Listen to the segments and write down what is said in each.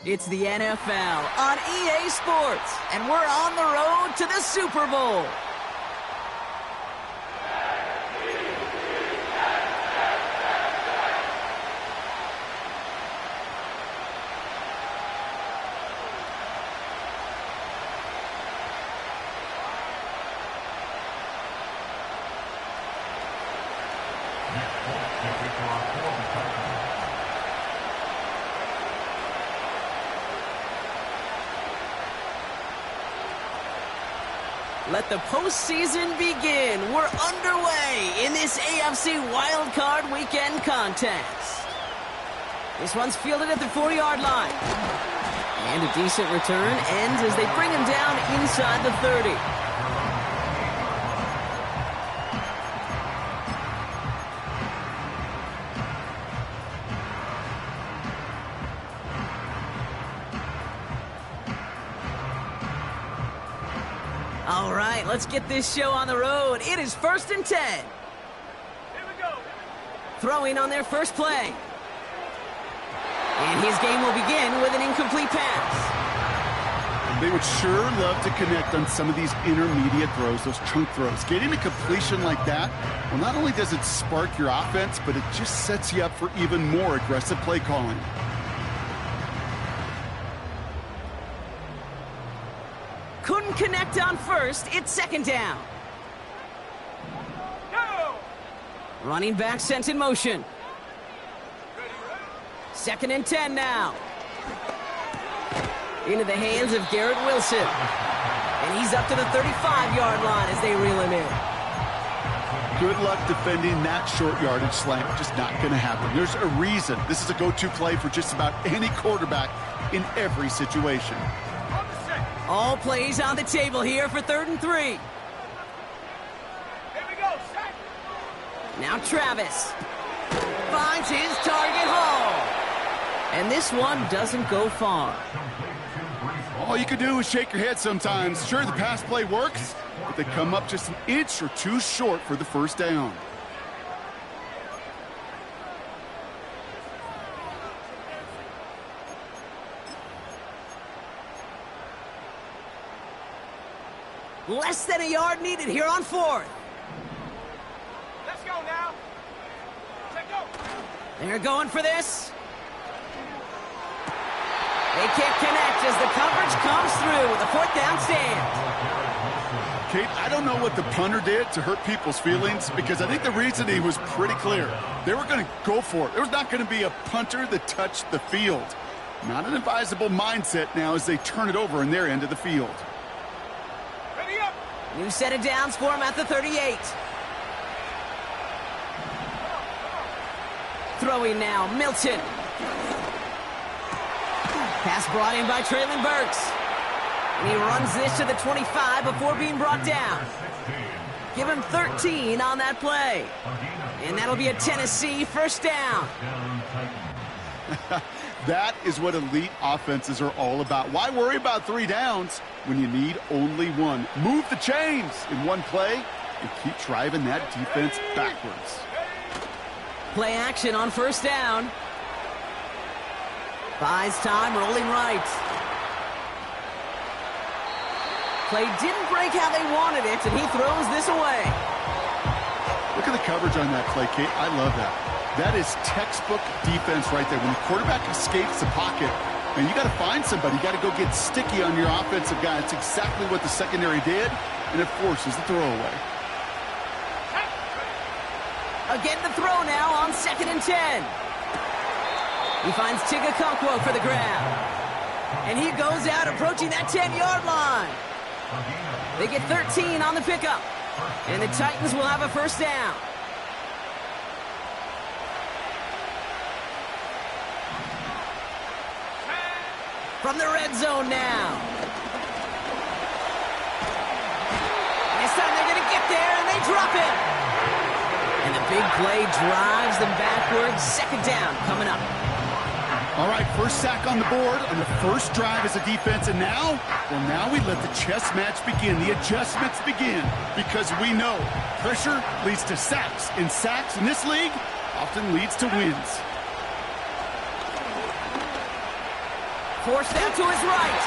It's the NFL on EA Sports, and we're on the road to the Super Bowl. Let the postseason begin. We're underway in this AFC Wildcard Weekend contest. This one's fielded at the 4-yard line. And a decent return ends as they bring him down inside the 30. All right, let's get this show on the road. It is 1st and 10. Here we go. Throwing on their first play. And his game will begin with an incomplete pass. They would sure love to connect on some of these intermediate throws, those chunk throws. Getting a completion like that, well, not only does it spark your offense, but it just sets you up for even more aggressive play calling. Couldn't connect on first. It's 2nd down. Go! Running back sent in motion. 2nd and 10 now. Into the hands of Garrett Wilson. And he's up to the 35-yard line as they reel him in. Good luck defending that short yardage slant. Just not going to happen. There's a reason this is a go-to play for just about any quarterback in every situation. All plays on the table here for 3rd and 3. Here we go, set. Now Travis finds his target hole. And this one doesn't go far. All you can do is shake your head sometimes. Sure, the pass play works, but they come up just an inch or two short for the 1st down. Less than a yard needed here on 4th. Let's go now. Let's go. They're going for this. They can't connect as the coverage comes through with a 4th down stand. Kate, I don't know what the punter did to hurt people's feelings, because I think the reasoning was pretty clear. They were going to go for it. There was not going to be a punter that touched the field. Not an advisable mindset now as they turn it over in their end of the field. Ready up. New set of downs for him at the 38. Throwing now, Milton. Pass brought in by Traylon Burks. And he runs this to the 25 before being brought down. Give him 13 on that play. And that'll be a Tennessee 1st down. That is what elite offenses are all about. Why worry about 3 downs when you need only 1? Move the chains in one play and keep driving that defense backwards. Play action on 1st down. Buys time, rolling right. Play didn't break how they wanted it, and he throws this away. Look at the coverage on that play, Kate. I love that. That is textbook defense right there. When the quarterback escapes the pocket, and you got to find somebody. You got to go get sticky on your offensive guy. That's exactly what the secondary did, and it forces the throwaway. Again, the throw now on 2nd and 10. He finds Tigakonkwo for the grab. And he goes out approaching that 10-yard line. They get 13 on the pickup. And the Titans will have a 1st down. From the red zone now. This time they're going to get there, and they drop it. And the big play drives them backwards. 2nd down coming up. All right, 1st sack on the board on the 1st drive as a defense, and now, well, now we let the chess match begin, the adjustments begin, because we know pressure leads to sacks, and sacks in this league often leads to wins. Forced out to his right.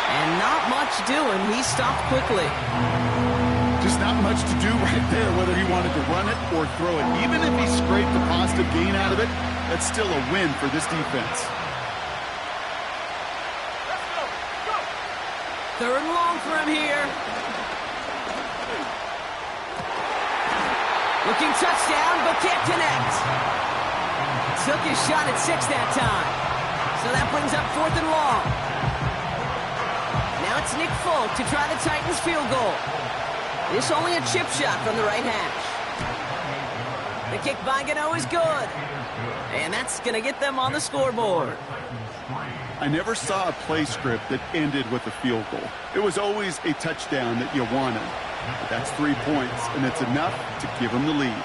And not much doing. He stopped quickly. Just not much to do right there, whether he wanted to run it or throw it. Even if he scraped a positive gain out of it, that's still a win for this defense. Let's go. Go. Third and long for him here. Looking touchdown, but can't connect. Took his shot at 6 that time. So that brings up 4th and long. Now it's Nick Folk to try the Titans field goal. This only a chip shot from the right hash. The kick by Gano is good. And that's going to get them on the scoreboard. I never saw a play script that ended with a field goal. It was always a touchdown that you wanted. But that's 3 points, and it's enough to give them the lead.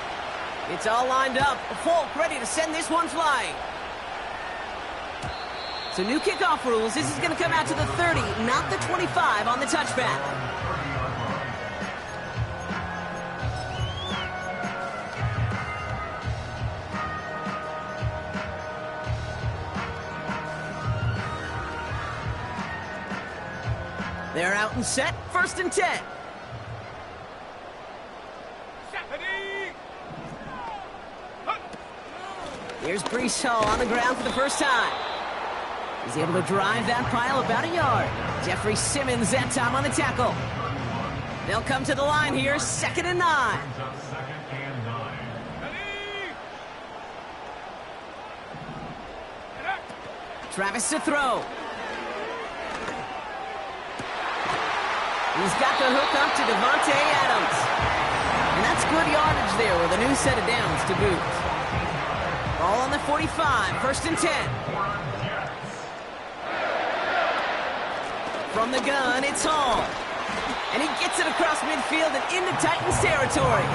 It's all lined up. Folk ready to send this one flying. So new kickoff rules. This is going to come out to the 30, not the 25 on the touchback. They're out and set. 1st and 10. Here's Brees Hall on the ground for the first time. He's able to drive that pile about a yard. Jeffrey Simmons that time on the tackle. They'll come to the line here, 2nd and 9. Travis to throw. He's got the hook up to Devontae Adams. And that's good yardage there with a new set of downs to boot. Ball on the 45, 1st and 10. From the gun, it's Hall. And he gets it across midfield and into Titans territory.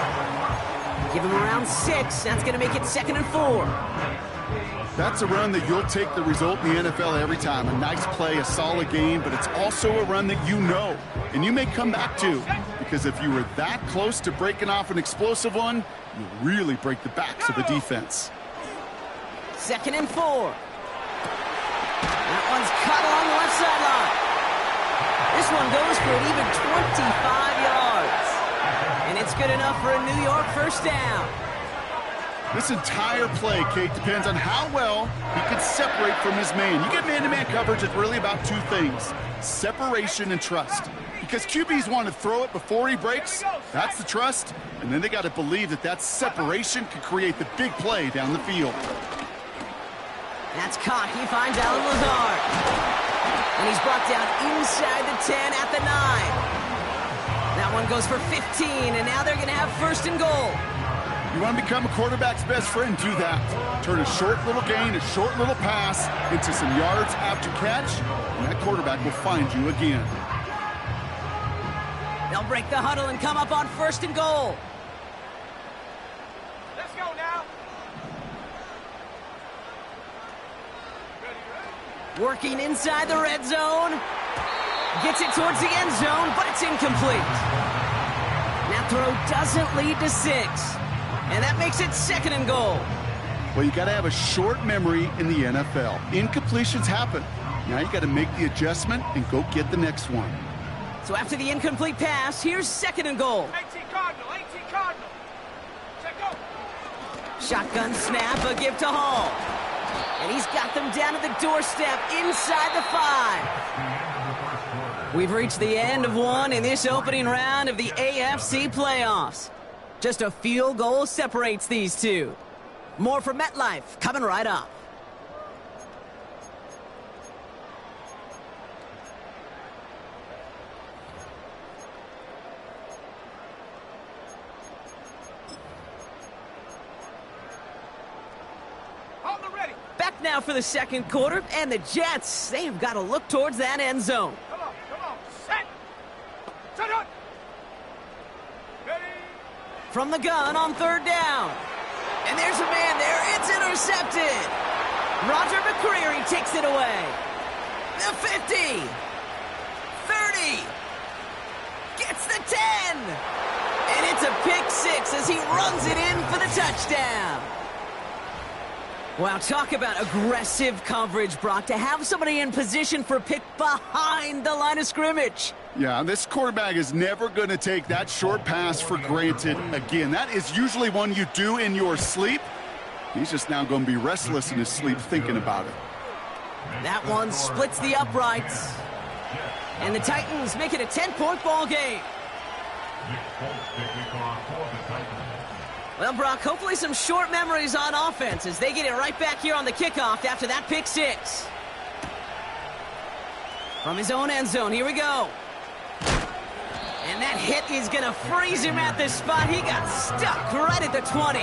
Give him around 6. That's going to make it 2nd and 4. That's a run that you'll take the result in the NFL every time. A nice play, a solid game, but it's also a run that you know. And you may come back to, because if you were that close to breaking off an explosive one, you really break the backs of the defense. 2nd and 4. That one's cut along the left sideline. This one goes for an even 25 yards. And it's good enough for a New York first down. This entire play, Kate, depends on how well he can separate from his man. You get man-to-man coverage, it's really about 2 things: separation and trust. Because QBs want to throw it before he breaks. That's the trust. And then they got to believe that that separation can create the big play down the field. That's caught. He finds Alan Lazard. And he's brought down inside the 10 at the 9. That one goes for 15, and now they're going to have 1st and goal. You want to become a quarterback's best friend? Do that. Turn a short little gain, a short little pass into some yards after catch, and that quarterback will find you again. They'll break the huddle and come up on 1st and goal. Let's go now. Working inside the red zone. Gets it towards the end zone, but it's incomplete. That throw doesn't lead to 6. And that makes it 2nd and goal. Well, you got to have a short memory in the NFL. Incompletions happen. Now you got to make the adjustment and go get the next one. So after the incomplete pass, here's 2nd and goal. 18 Cardinal, 18 Cardinal. Check go. Shotgun snap, a give to Hall. And he's got them down at the doorstep inside the 5. We've reached the end of one in this opening round of the AFC playoffs. Just a field goal separates these two. More from MetLife coming right up. Hold the ready. Back now for the 2nd quarter, and the Jets, they've got to look towards that end zone. Come on. Set. Set up. Ready. From the gun on 3rd down. And there's a man there. It's intercepted. Roger McCreary takes it away. The 50. 30. Gets the 10. And it's a pick 6 as he runs it in for the touchdown. Wow, talk about aggressive coverage, Brock. To have somebody in position for a pick behind the line of scrimmage. Yeah, this quarterback is never going to take that short pass for granted again. That is usually one you do in your sleep. He's just now going to be restless in his sleep thinking about it. That one splits the uprights. And the Titans make it a 10-point ball game. Well, Brock, hopefully some short memories on offense as they get it right back here on the kickoff after that pick six. From his own end zone, here we go. And that hit is going to freeze him at this spot. He got stuck right at the 20.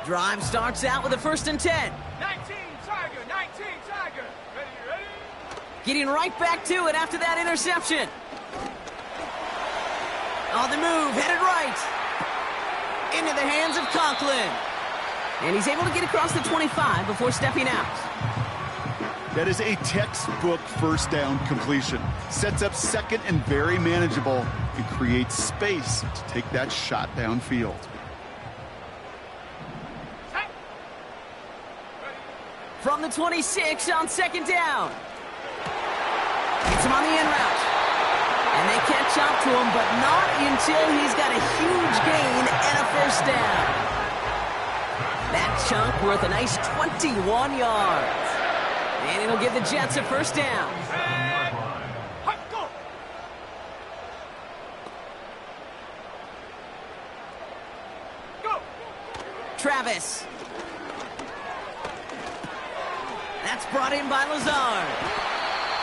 Drive starts out with a 1st and 10. 19 Tiger, 19 Tiger. Ready? Getting right back to it after that interception. On the move, headed right. Into the hands of Conklin. And he's able to get across the 25 before stepping out. That is a textbook first down completion. Sets up second and very manageable and creates space to take that shot downfield. From the 26 on 2nd down. Gets him on the in route. And they catch up to him, but not until he's got a huge gain and a 1st down. That chunk worth a nice 21 yards. And it'll give the Jets a 1st down. Go. Go. Travis. That's brought in by Lazard.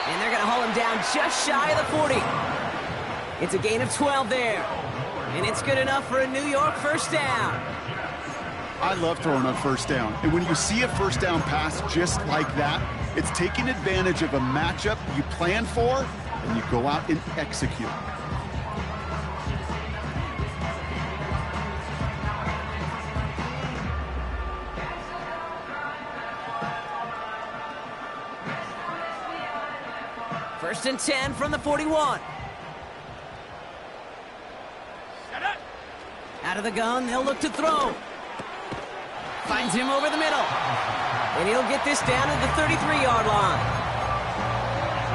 And they're going to haul him down just shy of the 40. It's a gain of 12 there. And it's good enough for a New York 1st down. I love throwing on 1st down. And when you see a 1st down pass just like that, it's taking advantage of a matchup you plan for, and you go out and execute. First and 10 from the 41. Set it. Out of the gun, they'll look to throw. Finds him over the middle. And he'll get this down to the 33-yard line.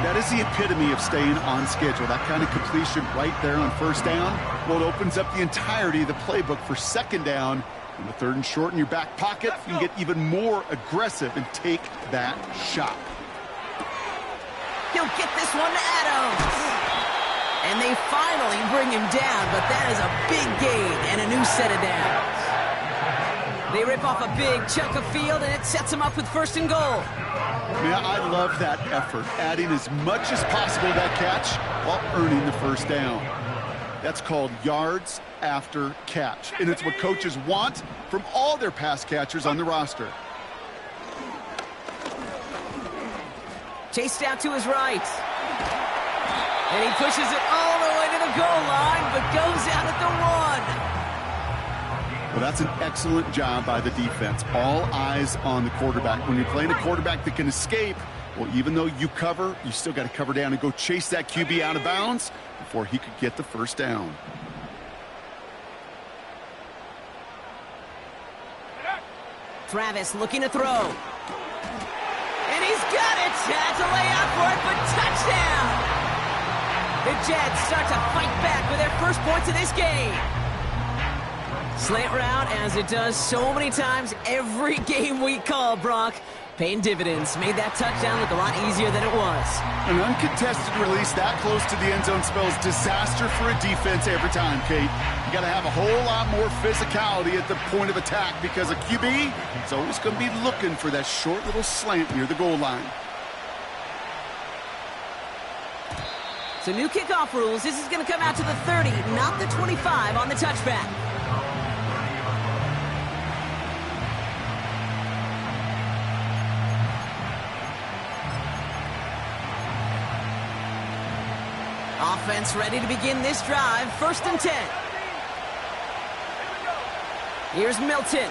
That is the epitome of staying on schedule. That kind of completion right there on 1st down. Well, it opens up the entirety of the playbook for 2nd down. In the 3rd and short in your back pocket, you can get even more aggressive and take that shot. He'll get this one to Adams. And they finally bring him down, but that is a big gain and a new set of downs. They rip off a big chunk of field, and it sets them up with 1st and goal. Yeah, I love that effort, adding as much as possible to that catch while earning the 1st down. That's called yards after catch, and it's what coaches want from all their pass catchers on the roster. Chased out to his right. And he pushes it all the way to the goal line, but goes out at the 1. Well, that's an excellent job by the defense. All eyes on the quarterback. When you're playing a quarterback that can escape, well, even though you cover, you still got to cover down and go chase that QB out of bounds before he could get the 1st down. Travis looking to throw. And he's got it. That's a layout for it, but touchdown. The Jets start to fight back with their 1st points of this game. Slant route, as it does so many times every game we call, Brock. Paying dividends. Made that touchdown look a lot easier than it was. An uncontested release that close to the end zone spells disaster for a defense every time, Kate. You got to have a whole lot more physicality at the point of attack because a QB is always going to be looking for that short little slant near the goal line. So new kickoff rules. This is going to come out to the 30, not the 25 on the touchback. Offense ready to begin this drive. 1st and 10. Here's Milton.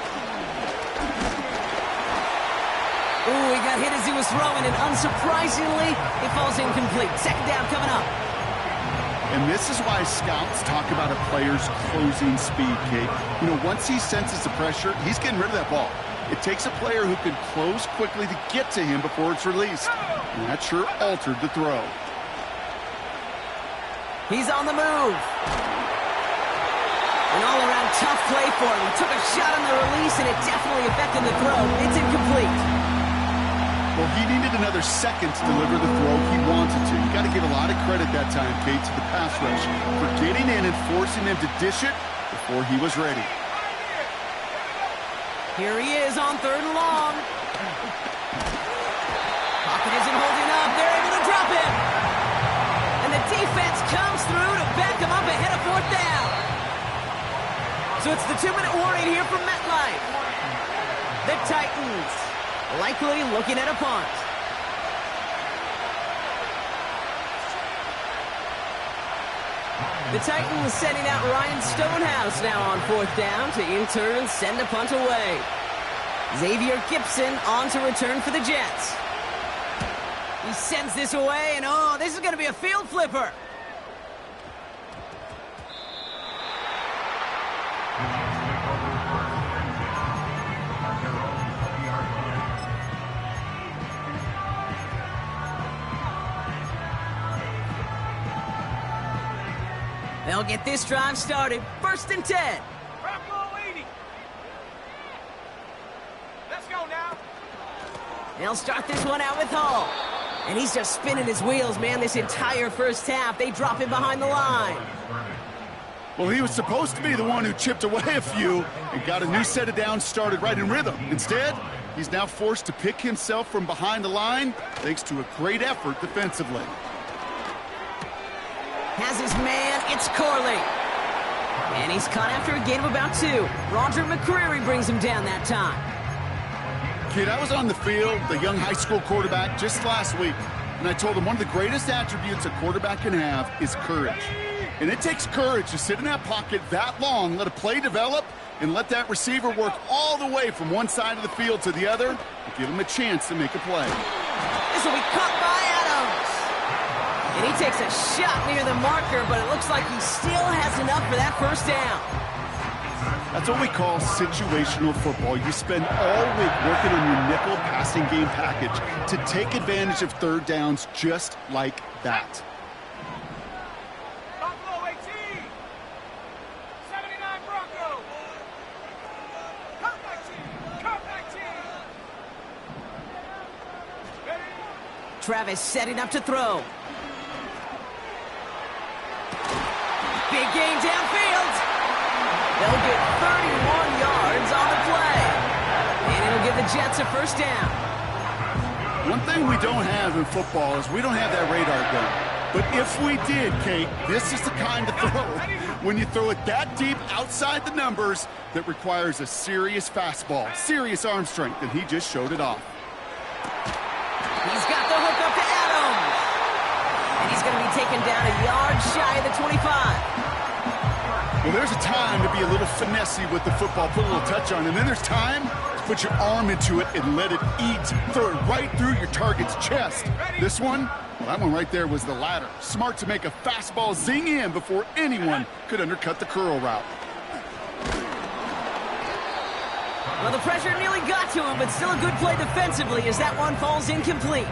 Ooh, he got hit as he was throwing, and unsurprisingly, it falls incomplete. Second down coming up. And this is why scouts talk about a player's closing speed, Kate. You know, once he senses the pressure, he's getting rid of that ball. It takes a player who can close quickly to get to him before it's released. And that sure altered the throw. He's on the move. An all-around tough play for him. He took a shot on the release, and it definitely affected the throw. It's incomplete. Well, he needed another second to deliver the throw he wanted to. You got to give a lot of credit that time, Kate, to the pass rush for getting in and forcing him to dish it before he was ready. Here he is on 3rd and long. Pocket isn't holding up. They're able to drop him. And the defense comes through to back him up ahead of 4th down. So it's the 2-minute warning here from MetLife. The Titans likely looking at a punt. The Titans sending out Ryan Stonehouse now on 4th down to in turn send a punt away. Xavier Gipson on to return for the Jets. He sends this away, and oh, this is going to be a field flipper. They'll get this drive started. 1st and 10. Bronco leading. Let's go now. They'll start this one out with Hall. And he's just spinning his wheels, man, this entire first half. They drop him behind the line. Well, he was supposed to be the one who chipped away a few and got a new set of downs started right in rhythm. Instead, he's now forced to pick himself from behind the line thanks to a great effort defensively. Has his man, it's Corley. And he's caught after a gain of about 2. Roger McCreary brings him down that time. Kid, I was on the field, the young high school quarterback, just last week, and I told him one of the greatest attributes a quarterback can have is courage. And it takes courage to sit in that pocket that long, let a play develop, and let that receiver work all the way from one side of the field to the other and give him a chance to make a play. This will be caught by Adams. And he takes a shot near the marker, but it looks like he still has enough for that 1st down. That's what we call situational football. You spend all week working on your nickel passing game package to take advantage of 3rd downs just like that. Buffalo 18. 79 Bronco. Cut 19. Cut 19. Ready? Travis setting up to throw. Big gain downfield. They'll get 31 yards on the play. And it'll give the Jets a 1st down. One thing we don't have in football is we don't have that radar gun. But if we did, Kate, this is the kind of throw, when you throw it that deep outside the numbers, that requires a serious fastball, serious arm strength, and he just showed it off. He's got the hook up to Adams. And he's going to be taken down a yard shy of the 25. Well, there's a time to be a little finessey with the football, put a little touch on it, and then there's time to put your arm into it and let it eat. Throw it right through your target's chest. This one, well, that one right there was the latter. Smart to make a fastball zing in before anyone could undercut the curl route. Well, the pressure nearly got to him, but still a good play defensively as that one falls incomplete.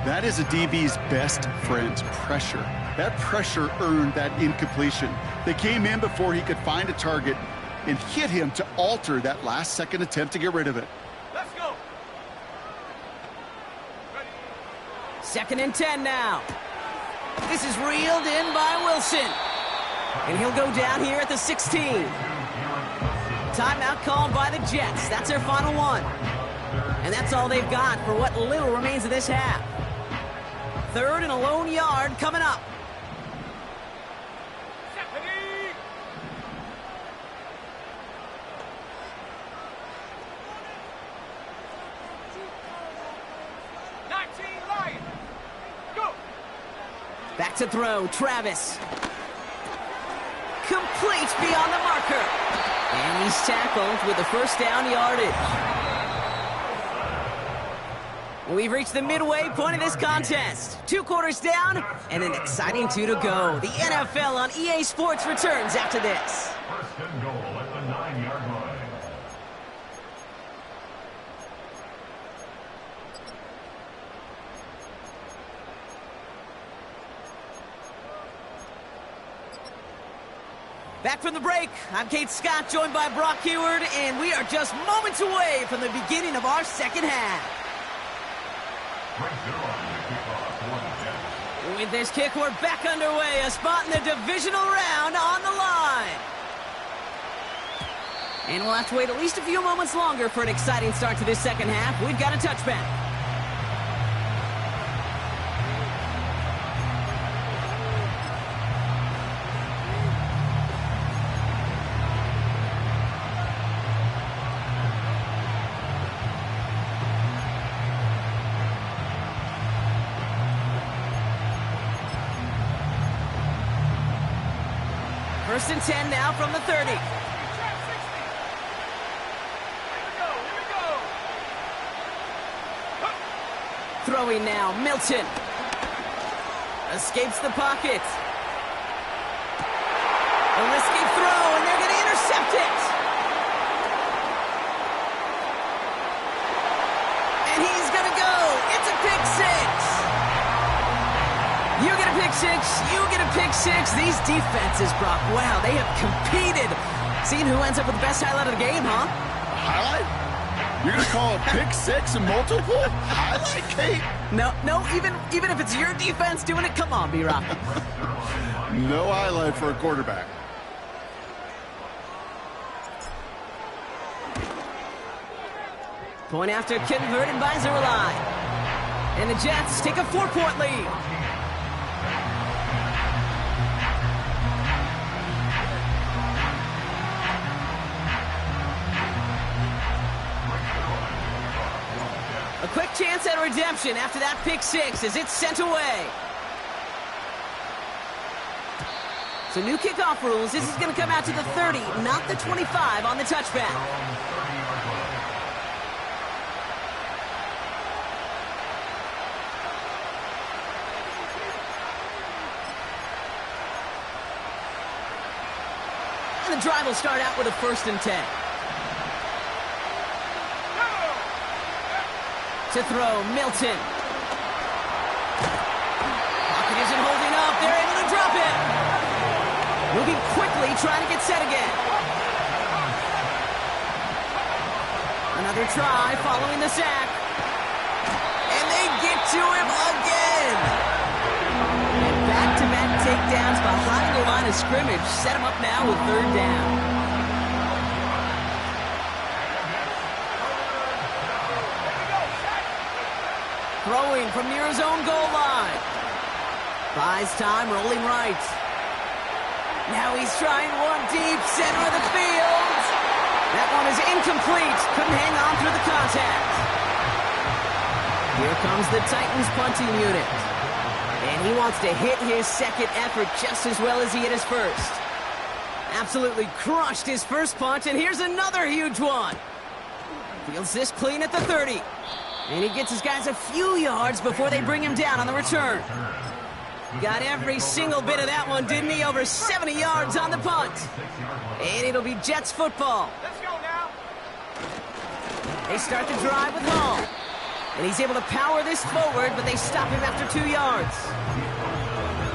That is a DB's best friend, pressure. That pressure earned that incompletion. They came in before he could find a target and hit him to alter that last-second attempt to get rid of it. Let's go. Ready? 2nd and 10 now. This is reeled in by Wilson. And he'll go down here at the 16. Timeout called by the Jets. That's their final one. And that's all they've got for what little remains of this half. 3rd and a lone yard coming up. Ready? Go. Back to throw, Travis. Complete beyond the marker. And he's tackled with the 1st down yardage. We've reached the midway point of this contest. 2 quarters down and an exciting 2 to go. The NFL on EA Sports returns after this. First and goal at the 9-yard line. Back from the break, I'm Kate Scott, joined by Brock Heward, and we are just moments away from the beginning of our second half. With this kick, we're back underway. A spot in the divisional round on the line. And we'll have to wait at least a few moments longer for an exciting start to this second half. We've got a touchback. First and 10 now from the 30. Here we go. Throwing now, Milton. Escapes the pocket. A risky throw, and they're going to intercept it. And he's going to go. It's a pick six. You get a pick six, you get a pick six. These defenses, Brock, wow, they have competed. Seeing who ends up with the best highlight of the game, huh? Highlight? You're going to call a pick six and multiple? Highlight, Kate? No, even if it's your defense doing it, come on, B-Rock. No highlight for a quarterback. Point after converted by Zerline. And the Jets take a 4-point lead. A quick chance at redemption after that pick six as it's sent away. So new kickoff rules. This is going to come out to the 30, not the 25 on the touchback. And the drive will start out with a 1st and 10. To throw, Milton. Pocket isn't holding up. They're able to drop it. Moving quickly, trying to get set again. Another try following the sack. And they get to him again. And back-to-back takedowns behind the line of scrimmage. Set him up now with 3rd down. Throwing from near his own goal line. Buys time, rolling right. Now he's trying one deep, center of the field. That one is incomplete. Couldn't hang on through the contact. Here comes the Titans punting unit. And he wants to hit his second effort just as well as he hit his first. Absolutely crushed his first punt, and here's another huge one. Fields this clean at the 30. And he gets his guys a few yards before they bring him down on the return. Got every single bit of that one, didn't he? Over 70 yards on the punt. And it'll be Jets football. Let's go now. They start the drive with Hall. And he's able to power this forward, but they stop him after 2 yards.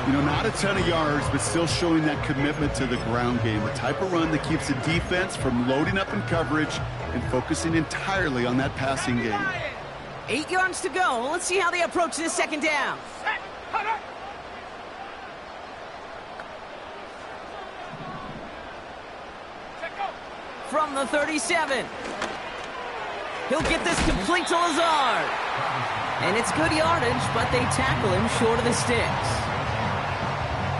You know, not a ton of yards, but still showing that commitment to the ground game. The type of run that keeps the defense from loading up in coverage and focusing entirely on that passing game. 8 yards to go. Let's see how they approach this second down. Set. Hunter. Check go. From the 37. He'll get this complete to Lazard. And it's good yardage, but they tackle him short of the sticks.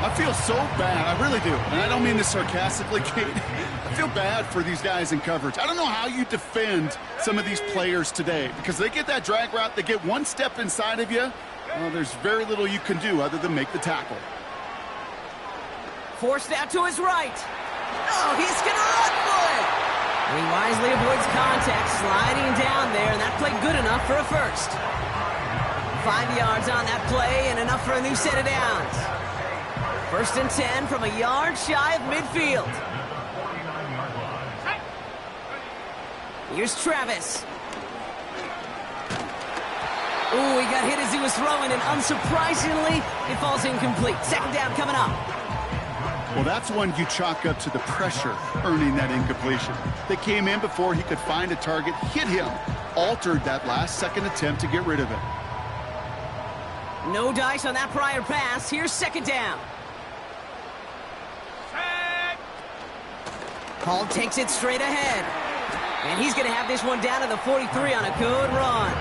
I feel so bad. I really do. And I don't mean this sarcastically, Kate. I feel bad for these guys in coverage. I don't know how you defend some of these players today because they get that drag route, they get one step inside of you. Well, there's very little you can do other than make the tackle. Forced out to his right. Oh, he's going to run for it. And he wisely avoids contact, sliding down there, and that played good enough for a first. 5 yards on that play, and enough for a new set of downs. 1st and 10 from a yard shy of midfield. Here's Travis. Ooh, he got hit as he was throwing, and unsurprisingly, it falls incomplete. 2nd down coming up. Well, that's one you chalk up to the pressure earning that incompletion. They came in before he could find a target, hit him, altered that last-second attempt to get rid of it. No dice on that prior pass. Here's 2nd down. Hall takes it straight ahead. And he's going to have this one down to the 43 on a good run.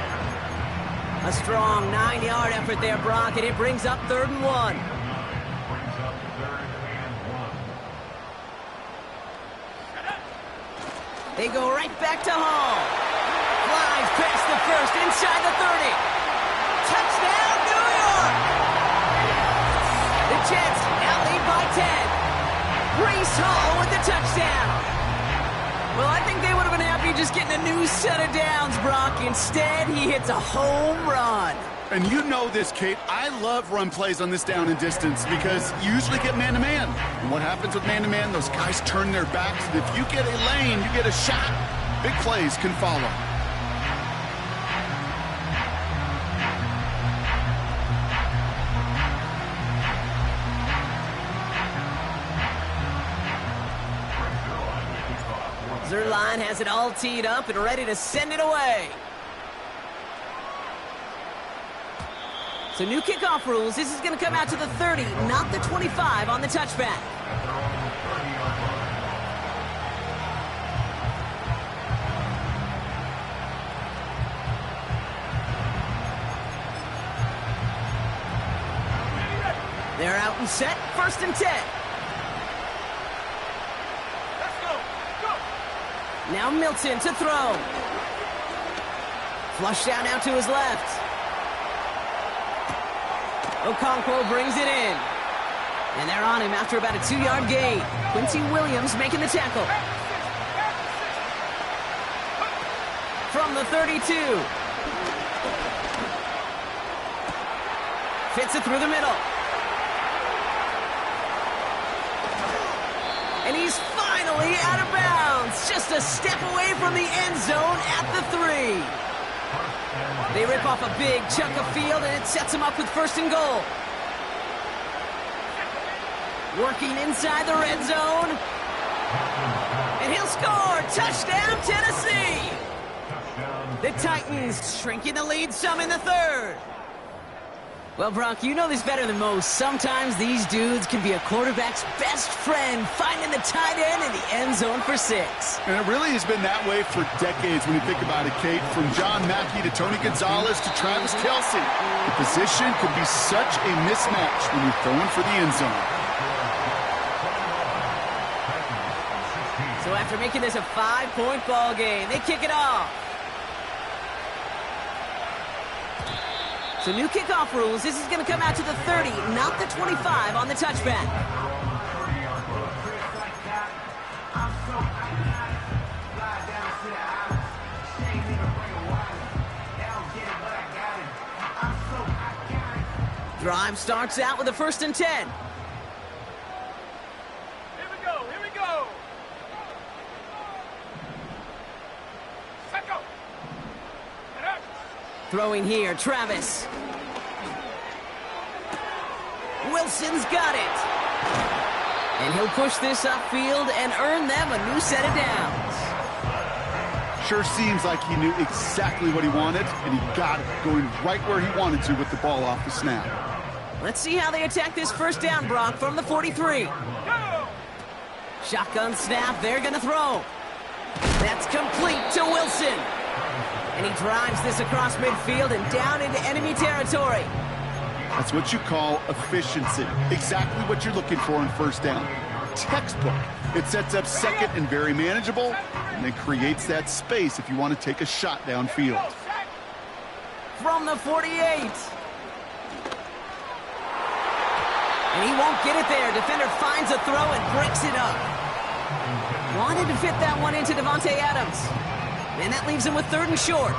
A strong 9-yard effort there, Brock, and it brings up 3rd and 1. They go right back to Hall. Flies past the 1st, inside the 30. Touchdown, New York! The Jets now lead by 10. Breece Hall with the touchdown. Well, I think they would have been happy just getting a new set of downs, Brock. Instead, he hits a home run. And you know this, Kate. I love run plays on this down and distance because you usually get man-to-man. And what happens with man-to-man, those guys turn their backs, and if you get a lane, you get a shot, big plays can follow. Zerline has it all teed up and ready to send it away. So new kickoff rules. This is going to come out to the 30, not the 25 on the touchback. They're out and set. 1st and 10. Now Milton to throw. Flush down out to his left. Okonkwo brings it in. And they're on him after about a 2-yard gain. Quincy Williams making the tackle. From the 32. Fits it through the middle. And he's finally out of bounds. Just a step away from the end zone at the 3. They rip off a big chunk of field, and it sets him up with 1st and goal. Working inside the red zone. And he'll score. Touchdown, Tennessee. The Titans shrinking the lead some in the 3rd. Well, Brock, you know this better than most. Sometimes these dudes can be a quarterback's best friend, finding the tight end in the end zone for 6. And it really has been that way for decades when you think about it, Kate. From John Mackey to Tony Gonzalez to Travis Kelce. The position can be such a mismatch when you're throwing for the end zone. So after making this a 5-point ball game, they kick it off. So new kickoff rules. This is going to come out to the 30, not the 25 on the touchback. Drive starts out with a 1st and 10. Here we go, here we go. Set go. Get up. Throwing here, Travis. Wilson's got it. And he'll push this upfield and earn them a new set of downs. Sure seems like he knew exactly what he wanted, and he got it, going right where he wanted to with the ball off the snap. Let's see how they attack this 1st down, Brock, from the 43. Go. Shotgun snap, they're going to throw. That's complete to Wilson. And he drives this across midfield and down into enemy territory. That's what you call efficiency. Exactly what you're looking for in 1st down. Textbook. It sets up 2nd and very manageable, and then creates that space if you want to take a shot downfield. From the 48. And he won't get it there. Defender finds a throw and breaks it up. Wanted to fit that one into Devontae Adams. And that leaves him with 3rd and short.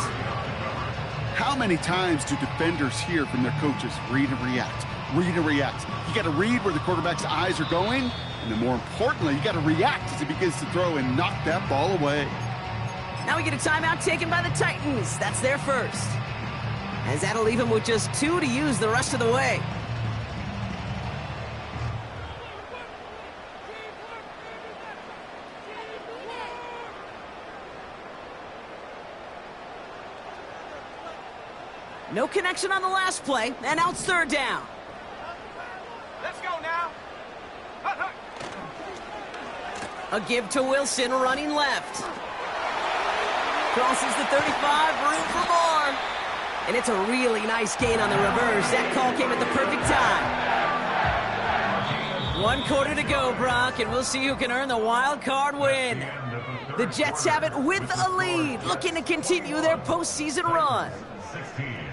How many times do defenders hear from their coaches, read and react, read and react? You got to read where the quarterback's eyes are going, and then more importantly, you got to react as he begins to throw and knock that ball away. Now we get a timeout taken by the Titans. That's their first. As that'll leave him with just 2 to use the rest of the way. No connection on the last play, and now it's 3rd down. Let's go now. Hut, hut. A give to Wilson, running left. Crosses the 35, room for more. And it's a really nice gain on the reverse. That call came at the perfect time. 1 quarter to go, Brock, and we'll see who can earn the wild card win. The Jets have it with a lead, looking to continue their postseason run. 16.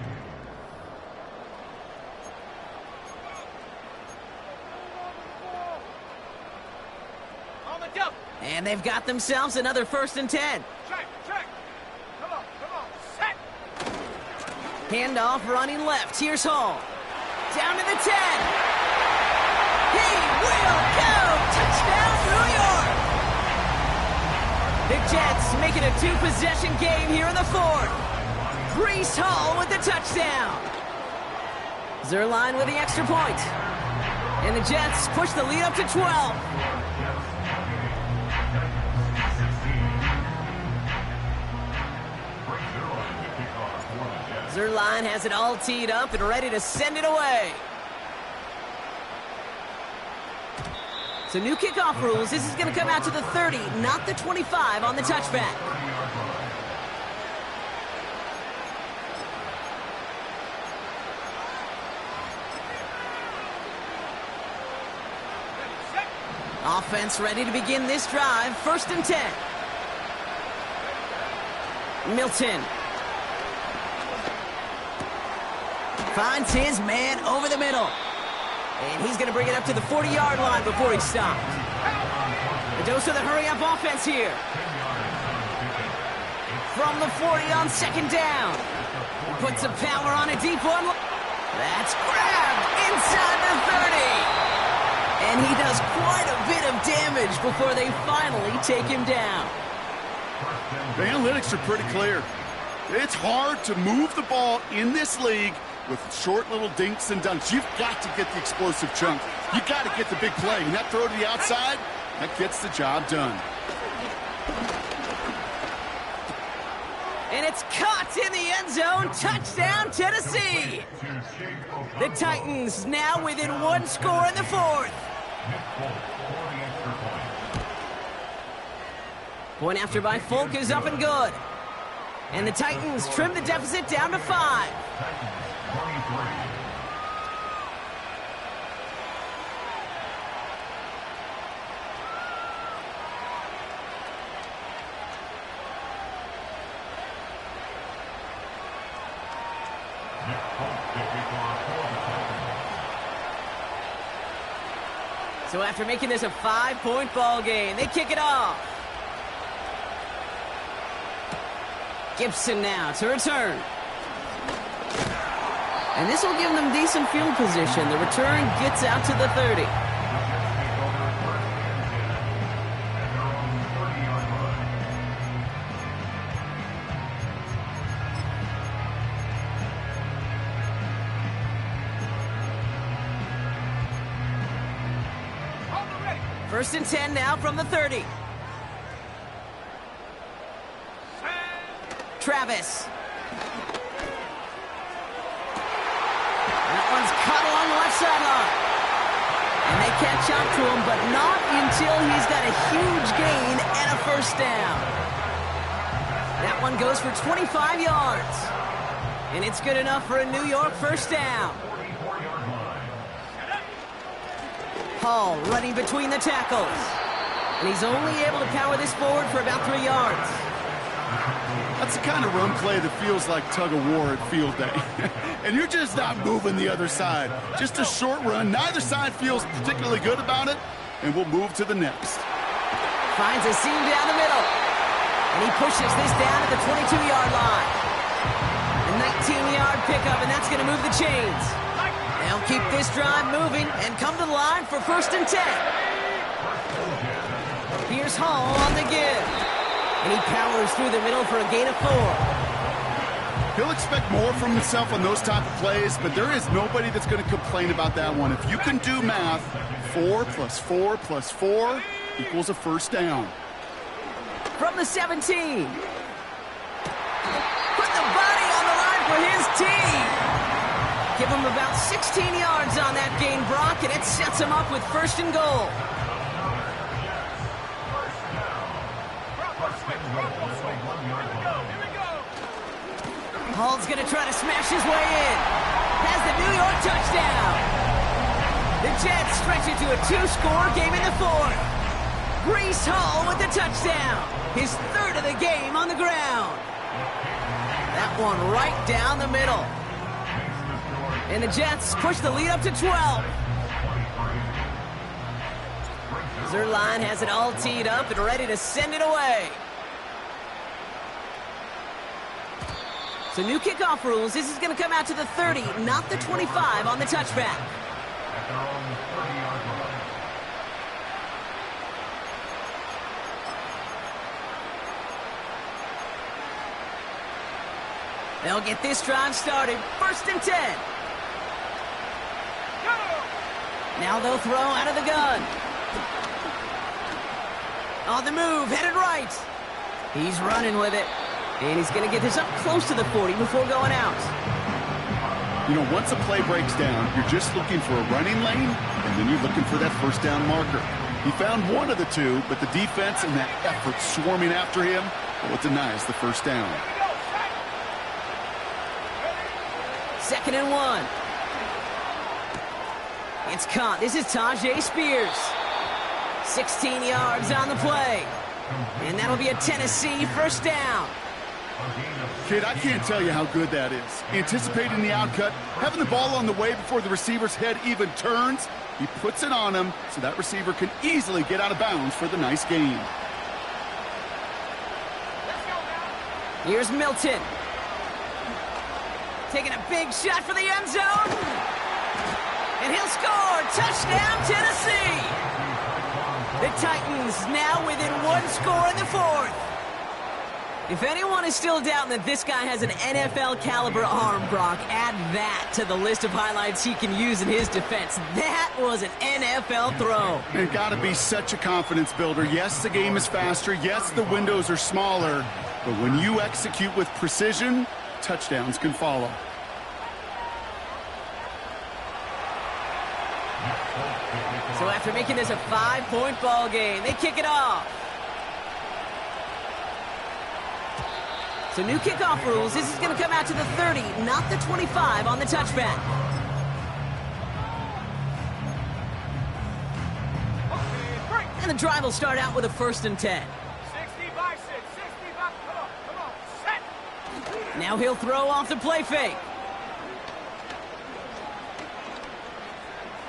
On the double. And they've got themselves another 1st and 10. Check. Come on. Set. Handoff running left. Here's Hall. Down to the 10. He will go. Touchdown, New York. The Jets making a 2-possession game here in the 4th. Breece Hall with the touchdown. Zerline with the extra point. And the Jets push the lead up to 12. Zerline has it all teed up and ready to send it away. So new kickoff rules. This is going to come out to the 30, not the 25 on the touchback. Offense ready to begin this drive. 1st and 10. Milton. Finds his man over the middle. And he's going to bring it up to the 40-yard line before he's stopped. A dose of the hurry-up offense here. From the 40 on 2nd down. Puts some power on a deep one. That's grabbed inside the 30. And he does quite a bit of damage before they finally take him down. The analytics are pretty clear. It's hard to move the ball in this league with short little dinks and dunks. You've got to get the explosive chunk. You've got to get the big play. And that throw to the outside, that gets the job done. And it's caught in the end zone. Touchdown, Tennessee. The Titans now within 1 score in the 4th. Point after by Folk is up and good. And the Titans trim the deficit down to 5. So after making this a 5-point ball game, they kick it off. Gibson now to return. And this will give them decent field position. The return gets out to the 30. First and 10 now from the 30. Travis. That one's caught along the left sideline. And they catch up to him, but not until he's got a huge gain and a 1st down. That one goes for 25 yards. And it's good enough for a New York 1st down. Hall running between the tackles. And he's only able to power this forward for about 3 yards. That's the kind of run play that feels like tug-of-war at field day. And you're just not moving the other side. Just a short run. Neither side feels particularly good about it. And we'll move to the next. Finds a seam down the middle. And he pushes this down at the 22-yard line. A 19-yard pickup, and that's going to move the chains. They'll keep this drive moving and come to the line for 1st and 10. Here's Hall on the give. And he powers through the middle for a gain of 4. He'll expect more from himself on those type of plays, but there is nobody that's going to complain about that one. If you can do math, 4 plus 4 plus 4 equals a 1st down. From the 17. Put the body on the line for his team. Give him about 16 yards on that gain, Brock, and it sets him up with 1st and goal. Hall's going to try to smash his way in. Has the New York touchdown. The Jets stretch it to a 2-score game in the 4th. Breece Hall with the touchdown. His 3rd of the game on the ground. That one right down the middle. And the Jets push the lead up to 12. Zerline has it all teed up and ready to send it away. So new kickoff rules. This is going to come out to the 30, not the 25 on the touchback. They'll get this drive started. 1st and 10. Now they'll throw out of the gun. On the move, headed right. He's running with it. And he's going to get this up close to the 40 before going out. You know, once a play breaks down, you're just looking for a running lane, and then you're looking for that 1st down marker. He found one of the two, but the defense and that effort swarming after him, well, it denies the 1st down. 2nd and 1. It's caught. This is Tajay Spears. 16 yards on the play. And that'll be a Tennessee 1st down. Kid, I can't tell you how good that is. Anticipating the outcut, having the ball on the way before the receiver's head even turns, he puts it on him so that receiver can easily get out of bounds for the nice gain. Here's Milton. Taking a big shot for the end zone. And he'll score. Touchdown, Tennessee. The Titans now within 1 score in the 4th. If anyone is still doubting that this guy has an NFL caliber arm, Brock, add that to the list of highlights he can use in his defense. That was an NFL throw. It got to be such a confidence builder. Yes, the game is faster. Yes, the windows are smaller. But when you execute with precision, touchdowns can follow. So after making this a 5-point ball game, they kick it off. So new kickoff rules. This is going to come out to the 30, not the 25 on the touchback. And the drive will start out with a 1st and 10. 60 by 6, 60 by, come on, set. Now he'll throw off the play fake.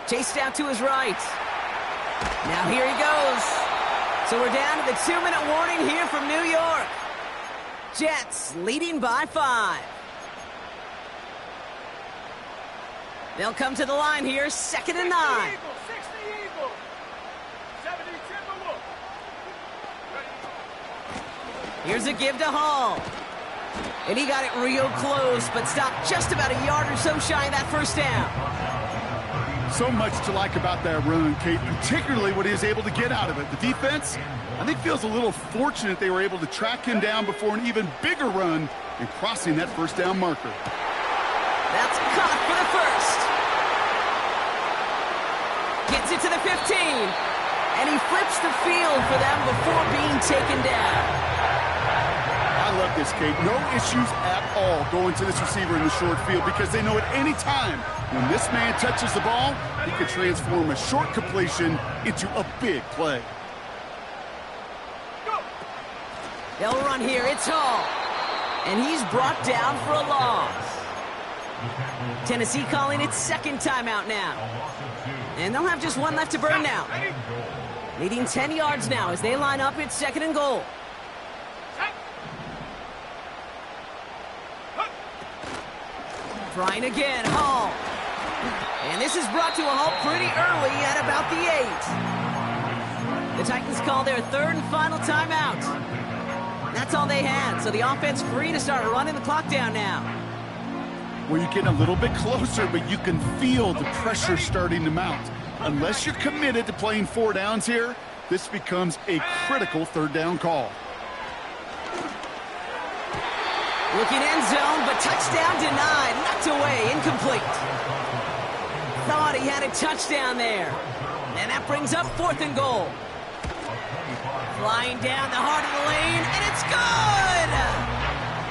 Chased out to his right. Now here he goes. So we're down to the 2-minute warning here from New York. Jets leading by 5. They'll come to the line here, 2nd and 9. 60 Eagles, 70 Timberwolves. Here's a give to Hall. And he got it real close, but stopped just about a yard or so shy of that 1st down. So much to like about that run, Kate, particularly what he was able to get out of it. The defense, I think, feels a little fortunate they were able to track him down before an even bigger run and crossing that 1st down marker. That's caught for the 1st. Gets it to the 15. And he flips the field for them before being taken down. I love this, Kate. No issues at all going to this receiver in the short field because they know at any time when this man touches the ball, he can transform a short completion into a big play. They'll run here. It's Hall. And he's brought down for a loss. Tennessee calling its 2nd timeout now. And they'll have just one left to burn now. Leading 10 yards now as they line up at 2nd and goal. Trying again, Hall. And this is brought to a halt pretty early at about the 8. The Titans call their 3rd and final timeout. That's all they had, so the offense free to start running the clock down now. Well, you're getting a little bit closer, but you can feel the pressure starting to mount. Unless you're committed to playing 4 downs here, this becomes a critical 3rd down call. Looking end zone, but touchdown denied. Knocked away, incomplete. Thought he had a touchdown there. And that brings up 4th and goal. Flying down the heart of the lane, and it's good!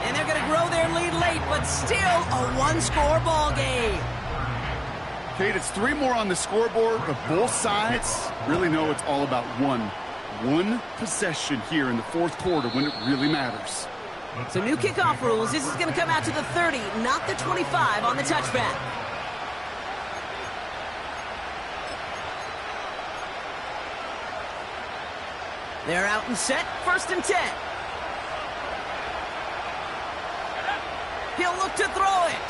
And they're going to grow their lead late, but still a 1-score ball game. Kate, it's 3 more on the scoreboard, but both sides really know it's all about one possession here in the 4th quarter when it really matters. So new kickoff rules. This is going to come out to the 30, not the 25 on the touchback. They're out and set, 1st and 10. He'll look to throw it.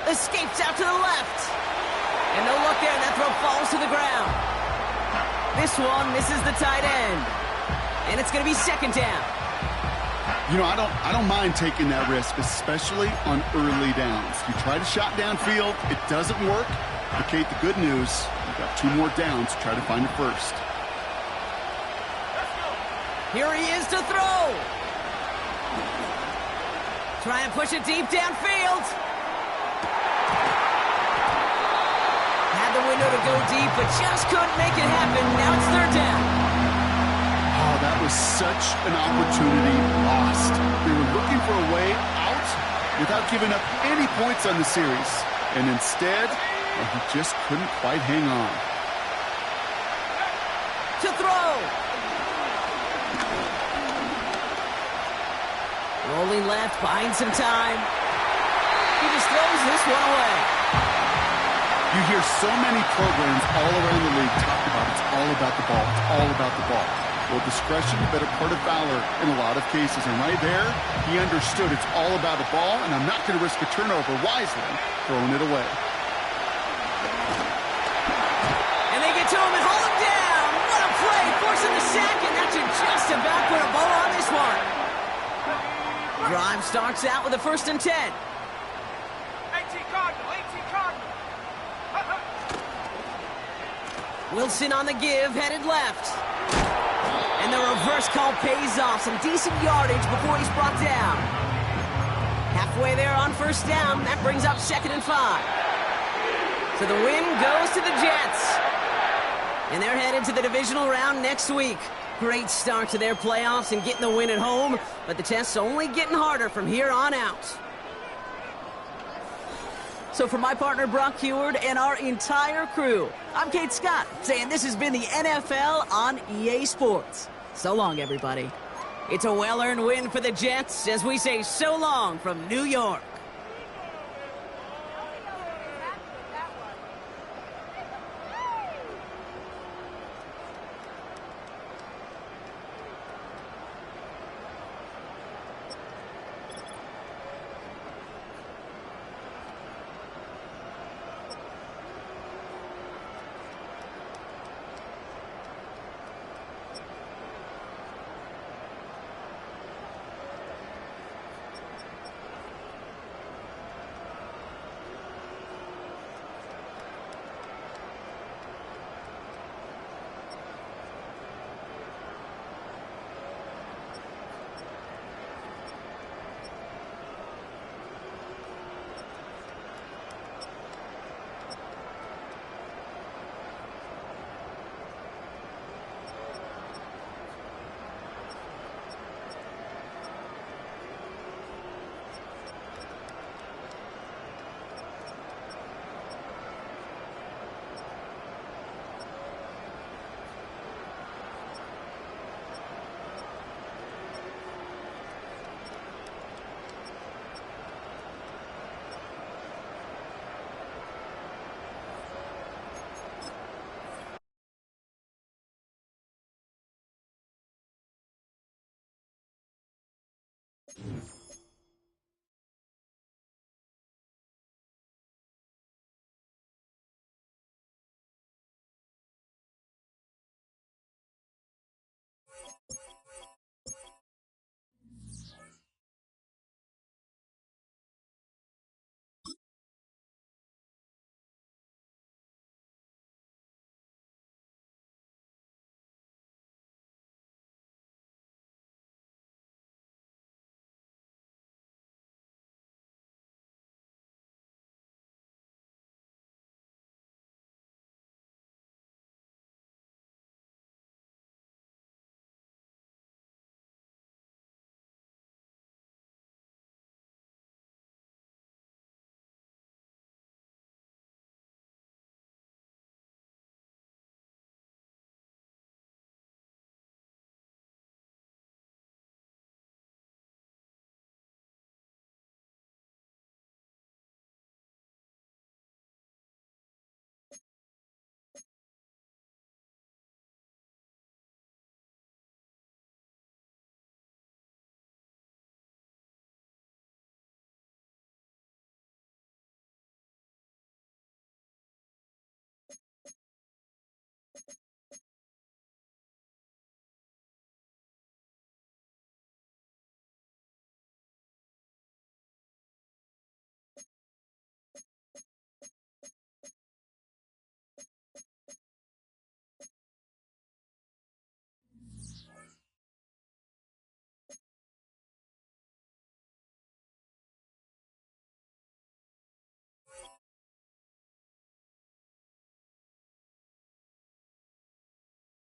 Escapes out to the left. And no luck there, and that throw falls to the ground. This one misses the tight end. And it's going to be 2nd down. You know, I don't mind taking that risk, especially on early downs. You try to shot downfield, it doesn't work. But Kate, the good news, you've got 2 more downs to try to find a 1st. Here he is to throw. Try and push it deep downfield. Had the window to go deep, but just couldn't make it happen. Now it's 3rd down. Oh, that was such an opportunity lost. They were looking for a way out without giving up any points on the series. And instead, well, he just couldn't quite hang on. To throw. Rolling left, buying some time. He just throws this one away. You hear so many programs all around the league talk about it's all about the ball. It's all about the ball. Well, discretion, the better part of valor in a lot of cases. And right there, he understood it's all about the ball, and I'm not going to risk a turnover wisely, throwing it away. And they get to him and haul him down. What a play, forcing the sack, and that should just about put a bow on this one. Drive starts out with a 1st and 10. 18 Cardinal, 18 Cardinal. Wilson on the give, headed left. And the reverse call pays off. Some decent yardage before he's brought down. Halfway there on 1st down. That brings up 2nd and 5. So the win goes to the Jets. And they're headed to the divisional round next week. Great start to their playoffs and getting the win at home. But the test's only getting harder from here on out. So for my partner, Brock Heward, and our entire crew, I'm Kate Scott, saying this has been the NFL on EA Sports. So long, everybody. It's a well-earned win for the Jets as we say so long from New York. it.